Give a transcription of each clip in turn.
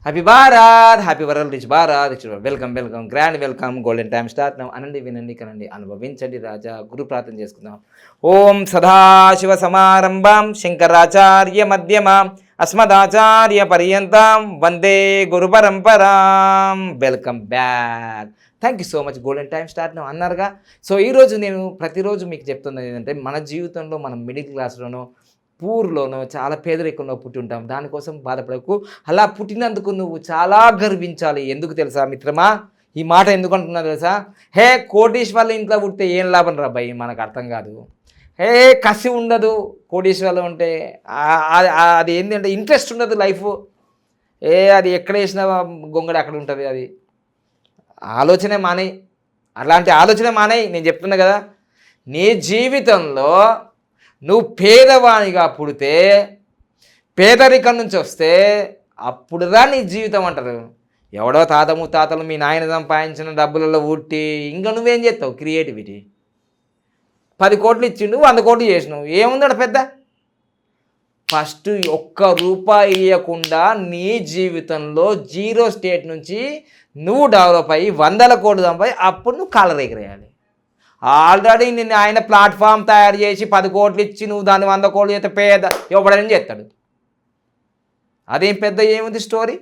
Happy Bharat, happy world rich Bharat, rich welcome welcome, grand welcome, golden time start now. అనండి, వినండి, కనండి, అనుభవించండి రాజా. గురు ప్రార్థన చేసుకుందాం. ఓం సదాశివ సమారంభం శంకరాచార్య మధ్యమాం అస్మదాచార్య పర్యంతం వందే గురు పరంపరాం. Welcome back. Thank you so much. Golden time start now అన్నారుగా. సో ఈరోజు నేను ప్రతిరోజు మీకు చెప్తున్నది ఏంటంటే, మన జీవితంలో మనం మిడిల్ క్లాస్లోనో పూర్లోనో చాలా పేదరికంలో పుట్టి ఉంటాం. దానికోసం బాధపడకు. అలా పుట్టినందుకు నువ్వు చాలా గర్వించాలి. ఎందుకు తెలుసా మిత్రమా? ఈ మాట ఎందుకు అంటున్నా తెలుసా? హే, కోటీశ్వర్ల ఇంట్లో పుట్టితే ఏం లాభం రా భయ్, మనకు అర్థం కాదు. హే, కసి ఉండదు కోటీశ్వర్లు ఉంటే. అది ఏంటంటే ఇంట్రెస్ట్ ఉండదు లైఫ్. అది ఎక్కడ వేసినా గొంగడి అక్కడ ఉంటుంది. అది ఆలోచనే మానేయి. అలాంటి ఆలోచన మానేయి. నేను చెప్తున్నా కదా, నీ జీవితంలో నువ్వు పేదవానిగా పుడితే, పేదరికం నుంచి వస్తే అప్పుడురా నీ జీవితం అంటారు. ఎవడో తాత ముత్తాతలు మీ నాయన సంపాదించిన డబ్బులలో ఉట్టి ఇంకా నువ్వేం చేస్తావు? క్రియేటివిటీ. 10 కోట్లు ఇచ్చిండు, 100 కోట్లు చేసినావు, ఏముందట పెద్ద? ఫస్ట్ ఒక్క రూపాయి ఇవ్వకుండా నీ జీవితంలో జీరో స్టేట్ నుంచి నువ్వు డెవలప్ అయ్యి 100 కోట్లు సంపాది, అప్పుడు నువ్వు కాలర్ ఎగరేయాలి. ఆల్రెడీ నిన్ను ఆయన ప్లాట్ఫామ్ తయారు చేసి 10 కోట్లు ఇచ్చి నువ్వు దాన్ని 100 కోట్లు చేస్తే పేద ఎవడని చేస్తాడు. అదేం పెద్ద ఏముంది స్టోరీ?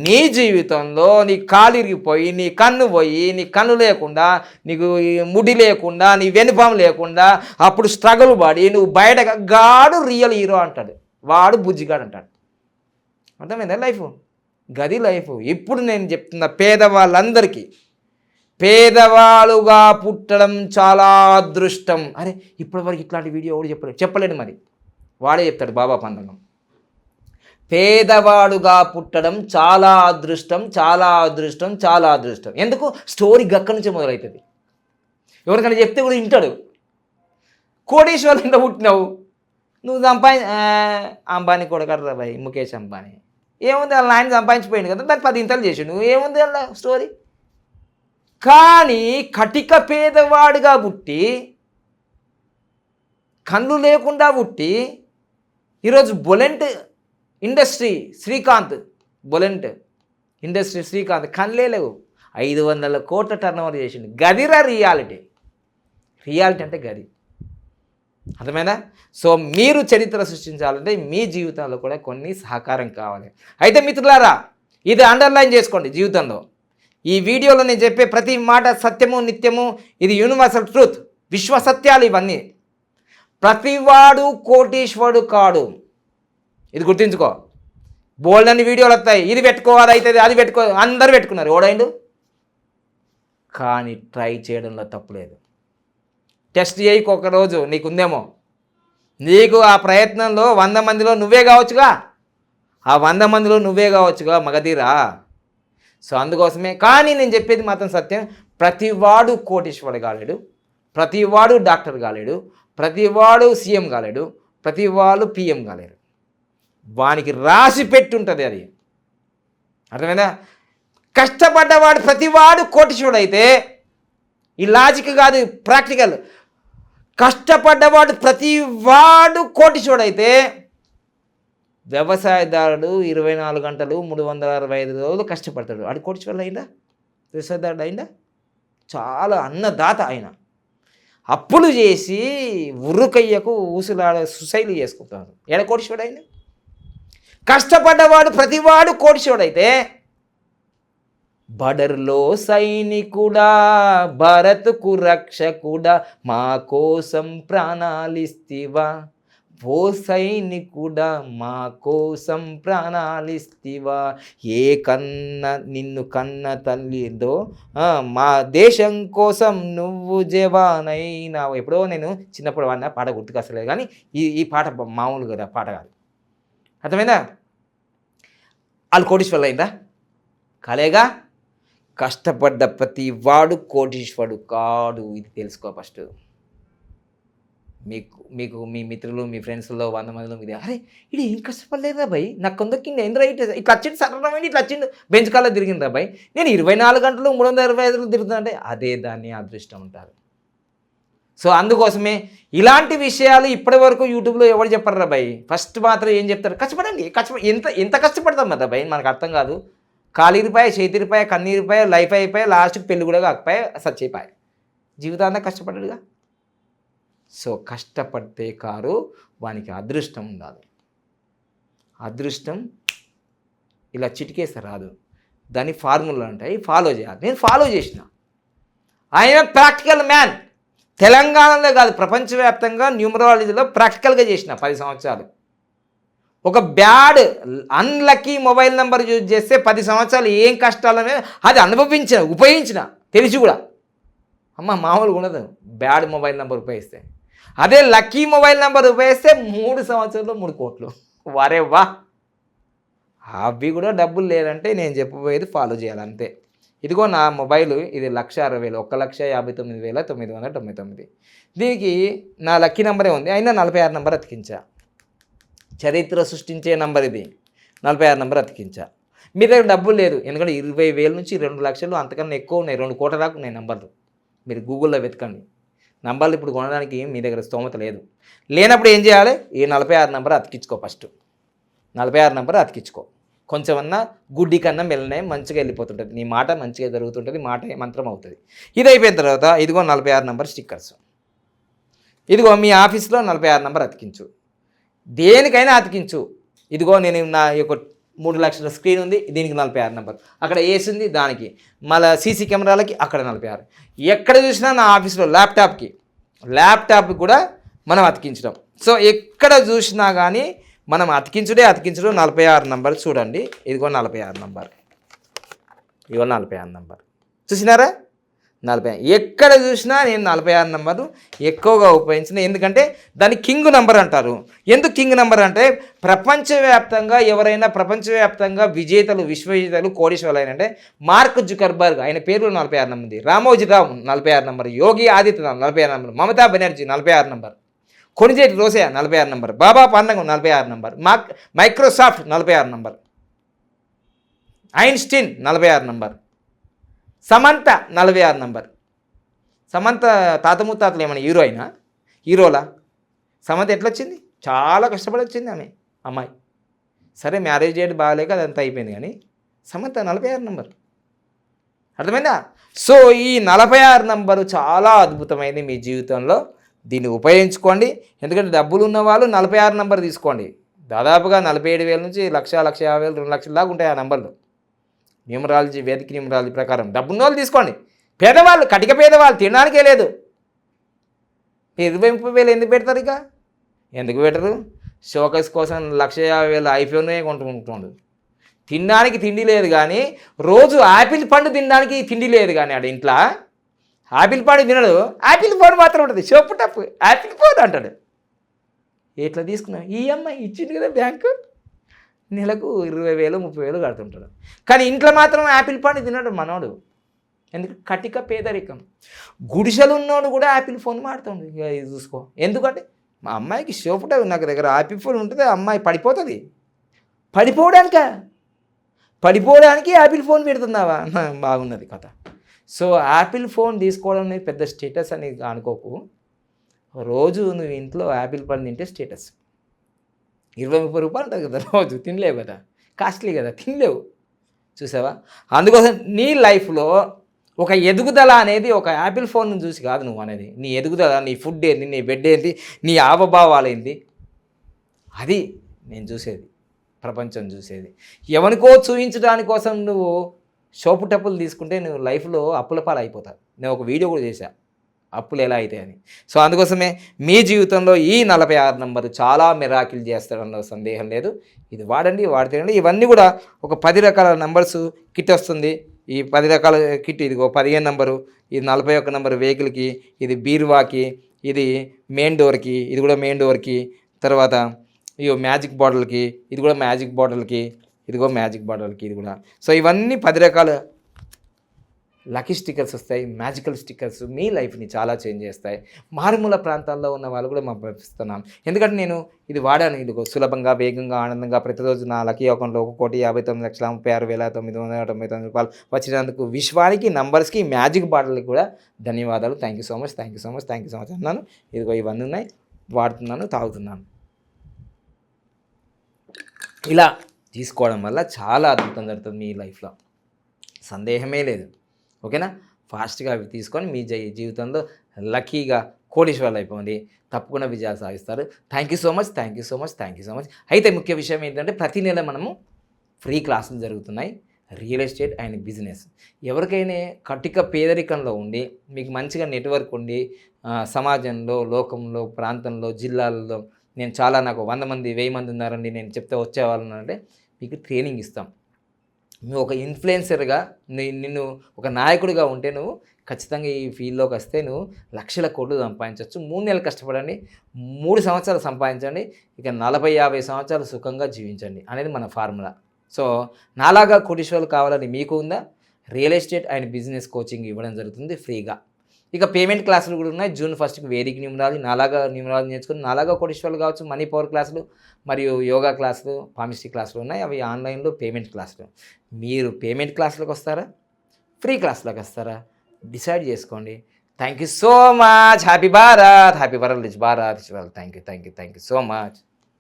నీ జీవితంలో నీ కాలు ఇరిగిపోయి, నీ కన్ను పోయి, నీ కన్ను లేకుండా, నీకు ముడి లేకుండా, నీ వెనుపాము లేకుండా, అప్పుడు స్ట్రగుల్ పడి నువ్వు బయట గాడు రియల్ హీరో అంటాడు, వాడు బుజ్జిగాడు అంటాడు. అర్థమైందా? లైఫ్ గది లైఫ్. ఇప్పుడు నేను చెప్తున్న పేదవాళ్ళందరికీ, పేదవాళ్ళుగా పుట్టడం చాలా అదృష్టం. అరే, ఇప్పటివరకు ఇట్లాంటి వీడియో ఎవడు చెప్పలేడు మరి వాడే చెప్తాడు బాబా పండగం. పేదవాడుగా పుట్టడం చాలా అదృష్టం, చాలా అదృష్టం, చాలా అదృష్టం. ఎందుకు? స్టోరీ గక్కడి నుంచే మొదలవుతుంది. ఎవరికైనా చెప్తే కూడా వింటాడు. కోటీశ్వర్లు ఇంట్లో పుట్టినావు, నువ్వు అంబానీ కొడకర్రా భయ్, ముఖేష్ అంబానీ. ఏముంది, వాళ్ళ ఆయన సంపాదించిపోయింది కదా, దానికి 10 ఇంతలు చేసిండు, ఏముంది వాళ్ళ స్టోరీ. కానీ కటిక పేదవాడుగా పుట్టి, కళ్ళు లేకుండా పుట్టి, ఈరోజు బొలెంట్ ఇండస్ట్రీ శ్రీకాంత్, బొలెంట్ ఇండస్ట్రీ శ్రీకాంత్ కళ్ళే లేవు, 500 కోట్ల టర్నోవర్ చేసిండు. గదిరా రియాలిటీ. రియాలిటీ అంటే గది. అర్థమైందా? సో మీరు చరిత్ర సృష్టించాలంటే మీ జీవితంలో కూడా కొన్ని సహకారం కావాలి. అయితే మిత్రులారా, ఇది అండర్లైన్ చేసుకోండి జీవితంలో. ఈ వీడియోలో నేను చెప్పే ప్రతి మాట సత్యము, నిత్యము. ఇది యూనివర్సల్ ట్రూత్, విశ్వ సత్యాలు ఇవన్నీ. ప్రతివాడు కోటీశ్వరుడు కాడు, ఇది గుర్తుంచుకో. బోల్డ్ అన్ని వీడియోలు వస్తాయి, ఇది పెట్టుకో, అది అవుతుంది, అది పెట్టుకో, అందరు పెట్టుకున్నారు, ఓడైండు. కానీ ట్రై చేయడంలో తప్పులేదు. టెస్ట్ చేయకు, ఒకరోజు నీకుందేమో. నీకు ఆ ప్రయత్నంలో 100 మందిలో నువ్వే కావచ్చుగా, ఆ 100 మందిలో నువ్వే కావచ్చుగా మగధీరా. సో అందుకోసమే. కానీ నేను చెప్పేది మాత్రం సత్యం. ప్రతివాడు కోటీశ్వరుడు కాలేడు, ప్రతివాడు డాక్టర్ కాలేడు, ప్రతివాడు సీఎం కాలేడు, ప్రతివాడు పిఎం కాలేడు. వానికి రాసి పెట్టుంటుంది అది. అర్థమైందా? కష్టపడ్డవాడు ప్రతివాడు కోటీశ్వరుడు అయితే, ఈ లాజిక్ కాదు, ప్రాక్టికల్. కష్టపడ్డవాడు ప్రతివాడు కోటీశ్వరుడు అయితే, వ్యవసాయదారుడు 24 గంటలు 365 రోజులు కష్టపడతాడు, అది కోటీశ్వరుడు అయిందా? వ్యవసాయదారుడు అయిందా? చాలా అన్నదాత ఆయన. అప్పులు చేసి ఉర్రుకయ్యకు ఊసులాడే సుసైలు చేసుకుంటారు, ఏడ కోటీశ్వరుడు అయింది? కష్టపడ్డవాడు ప్రతివాడు కోటీశ్వరుడు అయితే, బడర్లో సైనికుడా, భరత్కు రక్షకుడా, మా కోసం ప్రాణాలిస్తివా, ఓ సైనికుడా మా కోసం ప్రాణాలిస్తివా, ఏ కన్న నిన్ను కన్న తల్లిదో మా దేశం కోసం నువ్వు జవానైనావు. ఎప్పుడో నేను చిన్నప్పుడు వాడిన పాట గుర్తుకొస్తలేదు, కానీ ఈ పాట మామూలు కదా, పాట కాదు. అర్థమైందా? వాళ్ళు కోటీశ్వరులు అయిందా? కాలేగా. కష్టపడ్డ ప్రతి వాడు కోటీశ్వరుడు కాడు, ఇది తెలుసుకో ఫస్ట్. మీకు మీ మిత్రులు, మీ ఫ్రెండ్స్లో 100 మందిలో ఇది, అరే ఇది ఏం కష్టపడలేదా భయ్, నాకు కొందరికి ఏంద్రా ఇట్లా వచ్చింది, సరళమైంది ఇట్లా వచ్చింది, బెంచ్ కాల్లో తిరిగిందా భయ్, నేను 24 గంటలు 365 రోజులు తిరుగుతున్నా అంటే, అదే దాన్ని అదృష్టం ఉంటారు. సో అందుకోసమే ఇలాంటి విషయాలు ఇప్పటి వరకు యూట్యూబ్లో ఎవరు చెప్పారా భయ్. ఫస్ట్ మాత్రం ఏం చెప్తారు, కష్టపడండి, ఎంత కష్టపడతాం కదా భయ్, మనకు అర్థం కాదు. కాలిరిపాయ, చేతిరిపాయ, కన్నీరిపాయ, లైఫ్ అయిపోయి, లాస్ట్కి పెళ్ళి కూడా కాకపోయా, సచ్చిపోయా, జీవితాంతా కష్టపడ్డాడుగా. సో కష్టపడితే కారు వానికి అదృష్టం ఉండాలి. అదృష్టం ఇలా చిటికేస్తే రాదు, దాని ఫార్ములా ఉంటాయి, ఫాలో చేయాలి. నేను ఫాలో చేసిన. ఆయన ప్రాక్టికల్ మ్యాన్. తెలంగాణలో కాదు, ప్రపంచవ్యాప్తంగా న్యూమరాలజీలో ప్రాక్టికల్గా చేసిన 10 సంవత్సరాలు. ఒక bad unlucky mobile number use చేస్తే 10 సంవత్సరాలు ఏం కష్టాలనే అది ఉపయోగించిన తెలిసి కూడా. మామూలుగా ఉండదు బ్యాడ్ మొబైల్ నెంబర్ ఉపయోగిస్తే. అదే లక్కీ మొబైల్ నెంబర్ ఉపయోగిస్తే 3 సంవత్సరాల్లో 3 కోట్లు. వారే వా. అవి కూడా డబ్బులు లేదంటే నేను చెప్పబోయేది ఫాలో చేయాలి అంతే. ఇదిగో నా మొబైల్, ఇది 1,60,000, 1,59,999. దీనికి నా లక్కీ నెంబరే ఉంది, అయినా 46 నెంబర్ అతికించా. చరిత్ర సృష్టించే నంబర్ ఇది, 46 నెంబర్ అతికించా. మీ దగ్గర డబ్బులు లేదు, ఎందుకంటే 20,000 నుంచి 2 లక్షలు అంతకన్నా ఎక్కువ ఉన్నాయి, 2 కోట్ల దాకా ఉన్నాయి నంబర్లు. మీరు గూగుల్లో వెతకండి. నంబర్లు ఇప్పుడు కొనడానికి మీ దగ్గర స్తోమత లేదు. లేనప్పుడు ఏం చేయాలి, ఈ 46 నెంబర్ అతికించుకో. ఫస్ట్ 46 నెంబర్ అతికించుకో. కొంచెమన్నా గుడ్డి కన్నా మెల్లనే మంచిగా వెళ్ళిపోతుంటుంది, నీ మాట మంచిగా జరుగుతుంటుంది, మాట మంత్రం అవుతుంది. ఇది అయిపోయిన తర్వాత ఇదిగో 46 నెంబర్ స్టిక్కర్స్. ఇదిగో మీ ఆఫీస్లో 46 నెంబర్ అతికించు, దేనికైనా అతికించు. ఇదిగో నేను నా యొక్క 3 లక్షల స్క్రీన్ ఉంది, దీనికి 46 నెంబర్. అక్కడ ఏసీ ఉంది, దానికి మళ్ళీ సీసీ కెమెరాలకి అక్కడ 46. ఎక్కడ చూసినా నా ఆఫీస్లో ల్యాప్టాప్కి కూడా మనం అతికించడం. సో ఎక్కడ చూసినా కానీ మనం అతికించుడే 46 నెంబర్. చూడండి, ఇదిగో 46 నెంబర్, ఇదిగో 46 నెంబర్. చూసినారా, 40. ఎక్కడ చూసినా నేను 46 నెంబరు ఎక్కువగా ఉపయోగించిన. ఎందుకంటే దాన్ని కింగ్ నెంబర్ అంటారు. ఎందుకు కింగ్ నెంబర్ అంటే ప్రపంచవ్యాప్తంగా ఎవరైనా విజేతలు, విశ్వవిజేతలు, కోడీశ్వరులు అంటే మార్క్ జుకర్బర్గ్, ఆయన పేరు 46 నెంబర్ ఉంది. Ramoji Rao 46 number, Yogi Adityanath 46 number, Mamata Banerjee 46 number, Konijeti Rosaiah 46 number, Baba పాండంగం 46 number, Microsoft 46 number, Einstein 46 number, Samantha 46 number. Samantha తాత ముత్తాతలు ఏమైనా హీరోలా? సమంత ఎట్లా వచ్చింది, చాలా కష్టపడి వచ్చింది ఆమె అమ్మాయి. సరే మ్యారేజ్ చేయడం బాగాలేక అదంతా అయిపోయింది, కానీ సమంత 46 నెంబర్. అర్థమైందా? సో ఈ 46 నెంబరు చాలా అద్భుతమైంది మీ జీవితంలో. దీన్ని ఉపయోగించుకోండి. ఎందుకంటే డబ్బులు ఉన్న వాళ్ళు 46 నెంబర్ తీసుకోండి. దాదాపుగా 47,000 నుంచి 1,50,000, 2 లక్షల దాకా ఉంటాయి ఆ నెంబర్లు. న్యూమరాలజీ, వేదిక న్యూమరాలజీ ప్రకారం డబ్బున్న వాళ్ళు తీసుకోండి. పేదవాళ్ళు, కటిక పేదవాళ్ళు తినడానికే లేదు. 20,000-30,000 ఎందుకు పెడతారు? ఇక ఎందుకు పెట్టరు? షోకేస్ కోసం 1,50,000 ఐఫోనే కొంటుంటాడు. తినడానికి తిండి లేదు, కానీ రోజు యాపిల్ పండు తినడానికి తిండి లేదు. కానీ ఆడ ఇంట్లో యాపిల్ పండు తినడు, యాపిల్ ఫోన్ మాత్రం ఉంటుంది. షోపు టప్పు యాపిల్ ఫోన్ అంటాడు. ఎట్లా తీసుకున్నావు? ఈఎంఐ ఇచ్చింది కదా బ్యాంకు, నెలకు 20,000, 30,000 కడుతుంటాడు. కానీ ఇంట్లో మాత్రం యాపిల్ పండు తినడు మనోడు. ఎందుకు? కటిక పేదరికం. గుడిసెలు ఉన్నోడు కూడా యాపిల్ ఫోన్ మాడుతుంది. ఇక ఇది చూసుకో. ఎందుకంటే మా అమ్మాయికి షోపుట నాకు దగ్గర యాపిల్ ఫోన్ ఉంటుంది, అమ్మాయి పడిపోతుంది. పడిపోవడానికి యాపిల్ ఫోన్ పెడుతున్నావా? బాగున్నది కథ. సో యాపిల్ ఫోన్ తీసుకోవడం అనేది పెద్ద స్టేటస్ అని అనుకోకు. రోజు నువ్వు ఇంట్లో యాపిల్ పండు తింటే స్టేటస్. 20-30 రూపాయలు ఉంటుంది కదా, రోజు తినలేవు కదా, కాస్ట్లీ కదా, తినలేవు. చూసావా? అందుకోసం నీ లైఫ్లో ఒక ఎదుగుదల అనేది ఒక యాపిల్ ఫోన్ చూసి కాదు నువ్వు అనేది. నీ ఎదుగుదల, నీ ఫుడ్ ఏంది, నీ బెడ్ ఏంది, నీ హావభావాలు ఏంది, అది నేను చూసేది, ప్రపంచం చూసేది. ఎవరికో చూపించడానికి కోసం నువ్వు షోపు టప్పులు తీసుకుంటే నువ్వు లైఫ్లో అప్పుల పాలు అయిపోతావు. నేను ఒక వీడియో కూడా చేశా, అప్పులు ఎలా అవుతాయని. సో అందుకోసమే మీ జీవితంలో ఈ 46 నెంబరు చాలా మిరాకిల్ చేస్తాడన్న సందేహం లేదు. ఇది వాడండి, వాడితేనండి. ఇవన్నీ కూడా ఒక 10 రకాల నెంబర్స్ కిట్ వస్తుంది. ఈ 10 రకాల కిట్, ఇదిగో 15 నెంబరు, ఇది 41 నెంబరు వెహికల్కి, ఇది బీరువాకి, ఇది మెయిన్ డోర్కి, ఇది కూడా మెయిన్ డోర్కి, తర్వాత ఇగో మ్యాజిక్ బాటిల్కి, ఇది కూడా మ్యాజిక్ బాటిల్కి, ఇదిగో మ్యాజిక్ బాటిల్కి, ఇది కూడా. సో ఇవన్నీ 10 రకాల లక్కీ స్టిక్కర్స్ వస్తాయి, మ్యాజికల్ స్టిక్కర్స్ మీ లైఫ్ని చాలా చేంజ్ చేస్తాయి. మారుమూల ప్రాంతాల్లో ఉన్న వాళ్ళు కూడా మేము పంపిస్తున్నాం. ఎందుకంటే నేను ఇది వాడాను. ఇది సులభంగా, వేగంగా, ఆనందంగా ప్రతిరోజు నా లక్కీ అకౌంట్లో 1,59,36,999 రూపాయలు వచ్చినందుకు విశ్వానికి, నంబర్స్కి, మ్యాజిక్ బాటిల్కి కూడా ధన్యవాదాలు. Thank you so much, thank you so much, thank you so much అన్నాను. ఇదిగో ఇవన్నీ ఉన్నాయి, వాడుతున్నాను, తాగుతున్నాను. ఇలా తీసుకోవడం వల్ల చాలా అద్భుతం జరుగుతుంది మీ లైఫ్లో, సందేహమే లేదు. ఓకేనా? ఫాస్ట్గా అవి తీసుకొని మీ జీవితంలో లక్కీగా కోటీశ్వర్లు అయిపోయింది, తప్పకుండా విజయాలు సాధిస్తారు. Thank you so much, thank you so much, thank you so much. అయితే ముఖ్య విషయం ఏంటంటే ప్రతి నెల మనము ఫ్రీ క్లాసులు జరుగుతున్నాయి. Real estate and business. ఎవరికైనా కటిక పేదరికంలో ఉండి మీకు మంచిగా నెట్వర్క్ ఉండి సమాజంలో, లోకంలో, ప్రాంతంలో, జిల్లాల్లో నేను చాలా నాకు 100 మంది 1000 మంది ఉన్నారండి నేను చెప్తే వచ్చేవాళ్ళని అంటే మీకు ట్రైనింగ్ ఇస్తాం. నువ్వు ఒక ఇన్ఫ్లుయెన్సర్గా నిన్ను ఒక నాయకుడిగా ఉంటే నువ్వు ఖచ్చితంగా ఈ ఫీల్డ్లోకి వస్తే నువ్వు లక్షల కోట్లు సంపాదించవచ్చు. 3 నెలలు కష్టపడండి, 3 సంవత్సరాలు సంపాదించండి, ఇక 40-50 సంవత్సరాలు సుఖంగా జీవించండి అనేది మన ఫార్ములా. సో నాలాగా కోటీశ్వర్లు కావాలని మీకు ఉందా? Real estate and business coaching ఇవ్వడం జరుగుతుంది ఫ్రీగా. ఇక పేమెంట్ క్లాసులు కూడా ఉన్నాయి. జూన్ 1కి వేదిక న్యూమరాలజీ, నాలాగా న్యూమరాలజీ నేర్చుకుని నాలాగా కోటీశ్వర్లు కావచ్చు. మనీ పవర్ క్లాసులు మరియు యోగా క్లాసులు, పామిస్ట్రీ క్లాసులు ఉన్నాయి. అవి ఆన్లైన్లో పేమెంట్ క్లాసులు. మీరు పేమెంట్ క్లాసులకు వస్తారా, ఫ్రీ క్లాసులకు వస్తారా? డిసైడ్ చేసుకోండి. Thank you so much. Happy Bharat, happy world rich Bharat. Thank you, thank you, thank you so much.